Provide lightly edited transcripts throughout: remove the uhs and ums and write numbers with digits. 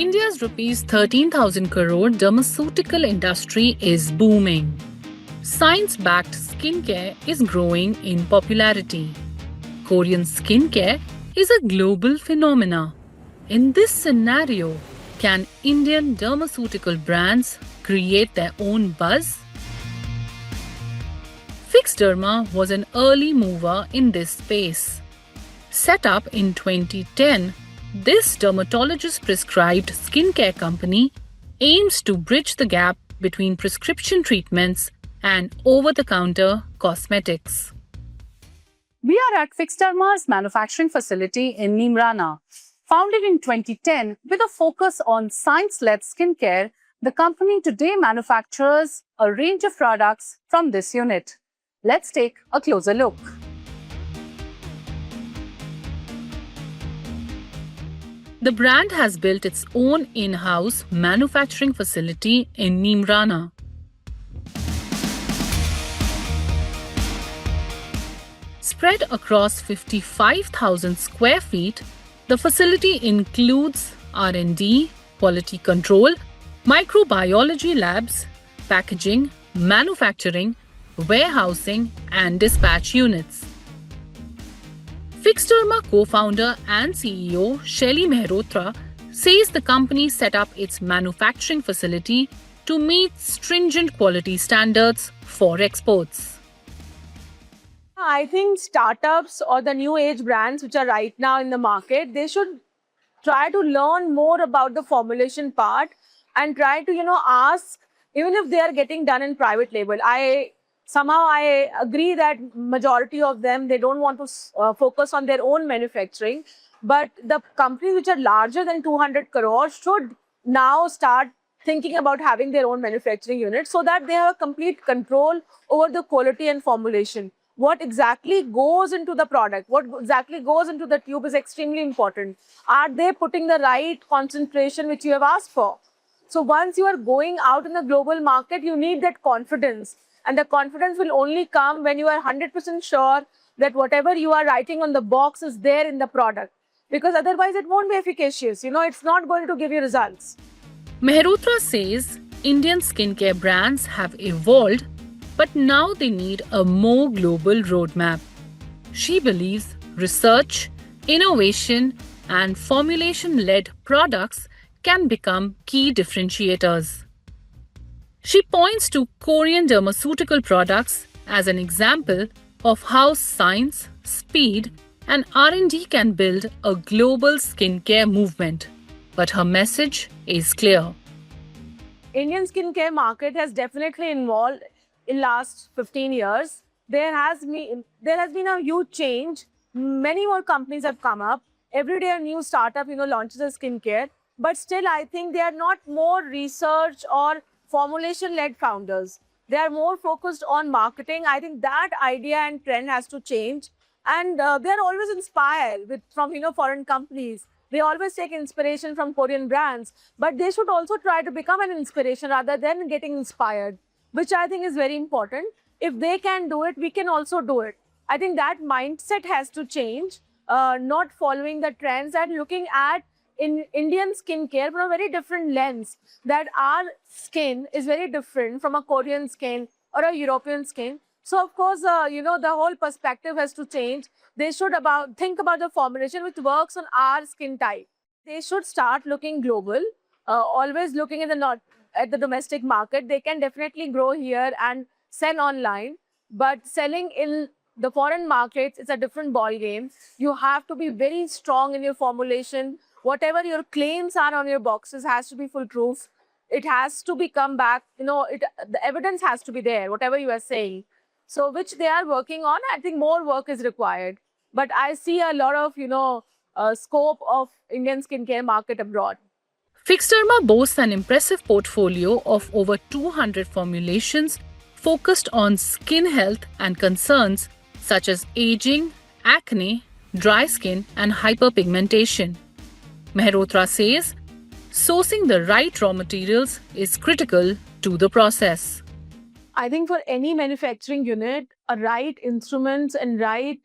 India's rupees 13,000 crore dermaceutical industry is booming. Science-backed skincare is growing in popularity. Korean skincare is a global phenomenon. In this scenario, can Indian dermaceutical brands create their own buzz? Fix Derma was an early mover in this space. Set up in 2010, this dermatologist-prescribed skincare company aims to bridge the gap between prescription treatments and over-the-counter cosmetics. We are at Fix Derma's manufacturing facility in Neemrana. Founded in 2010 with a focus on science-led skincare, the company today manufactures a range of products from this unit. Let's take a closer look. The brand has built its own in-house manufacturing facility in Neemrana. Spread across 55,000 square feet, the facility includes R&D, quality control, microbiology labs, packaging, manufacturing, warehousing, and dispatch units. Fix Derma co-founder and CEO Shelly Mehrotra says the company set up its manufacturing facility to meet stringent quality standards for exports. I think startups or the new age brands which are right now in the market, they should try to learn more about the formulation part and try to, ask, even if they are getting done in private label. I agree that majority of them, they don't want to focus on their own manufacturing, but the companies which are larger than 200 crores should now start thinking about having their own manufacturing unit so that they have complete control over the quality and formulation. What exactly goes into the product, what exactly goes into the tube is extremely important. Are they putting the right concentration which you have asked for? So once you are going out in the global market, you need that confidence. And the confidence will only come when you are 100% sure that whatever you are writing on the box is there in the product. Because otherwise it won't be efficacious. It's not going to give you results. Mehrotra says Indian skincare brands have evolved, but now they need a more global roadmap. She believes research, innovation, and formulation-led products can become key differentiators. She points to Korean dermaceutical products as an example of how science, speed, and R&D can build a global skincare movement. But her message is clear. Indian skincare market has definitely evolved in last 15 years. There has been a huge change. Many more companies have come up. Every day a new startup, launches a skincare. But still, I think they are not more research or formulation-led founders. They are more focused on marketing. I think that idea and trend has to change. And they are always inspired from foreign companies. They always take inspiration from Korean brands. But they should also try to become an inspiration rather than getting inspired, which I think is very important. If they can do it, we can also do it. I think that mindset has to change, not following the trends and looking at in Indian skincare from a very different lens, that our skin is very different from a Korean skin or a European skin. So of course, the whole perspective has to change. They should think about the formulation which works on our skin type. They should start looking global, always looking at the domestic market. They can definitely grow here and sell online, but selling in the foreign markets is a different ball game. You have to be very strong in your formulation. Whatever your claims are on your boxes has to be foolproof. It has to be come back, the evidence has to be there, whatever you are saying. So which they are working on. I think more work is required. But I see a lot of, scope of Indian skincare market abroad. Fix Derma boasts an impressive portfolio of over 200 formulations focused on skin health and concerns such as aging, acne, dry skin, and hyperpigmentation. Mehrotra says sourcing the right raw materials is critical to the process. I think for any manufacturing unit, a right instruments and right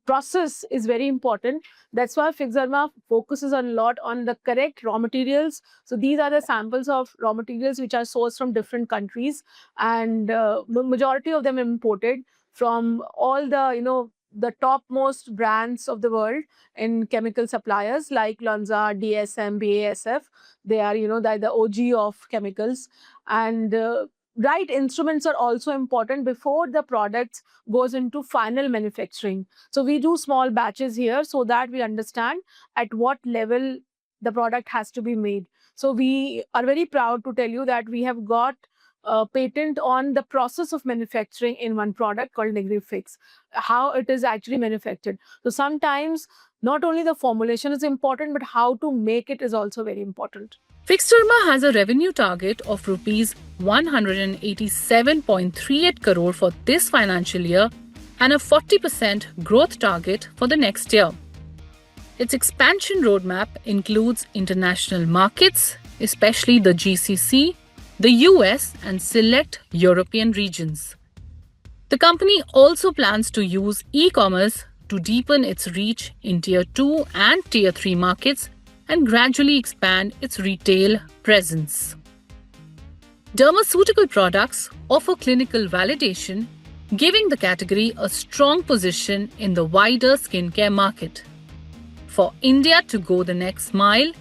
process is very important. That's why Fixarma focuses a lot on the correct raw materials. So these are the samples of raw materials which are sourced from different countries, and majority of them imported from all the the topmost brands of the world in chemical suppliers like Lonza, DSM, BASF. They are they're the OG of chemicals, and right instruments are also important before the products goes into final manufacturing. So we do small batches here so that we understand at what level the product has to be made. So we are very proud to tell you that we have got a patent on the process of manufacturing in one product called Negrifix, how it is actually manufactured. So sometimes not only the formulation is important, but how to make it is also very important. Fixterma has a revenue target of rupees 187.38 crore for this financial year and a 40% growth target for the next year. Its expansion roadmap includes international markets, especially the GCC, the US, and select European regions. The company also plans to use e-commerce to deepen its reach in Tier 2 and Tier 3 markets and gradually expand its retail presence. Dermaceutical products offer clinical validation, giving the category a strong position in the wider skincare market. For India to go the next mile,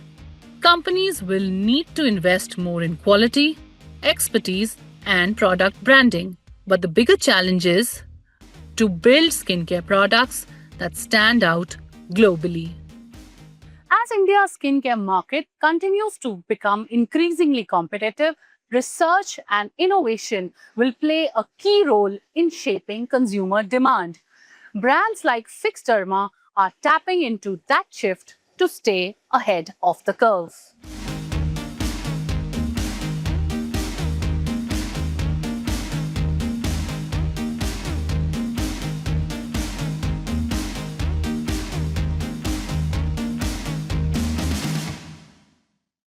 companies will need to invest more in quality, expertise, and product branding. But the bigger challenge is to build skincare products that stand out globally. As India's skincare market continues to become increasingly competitive, research and innovation will play a key role in shaping consumer demand. Brands like Fixterma are tapping into that shift to stay ahead of the curve.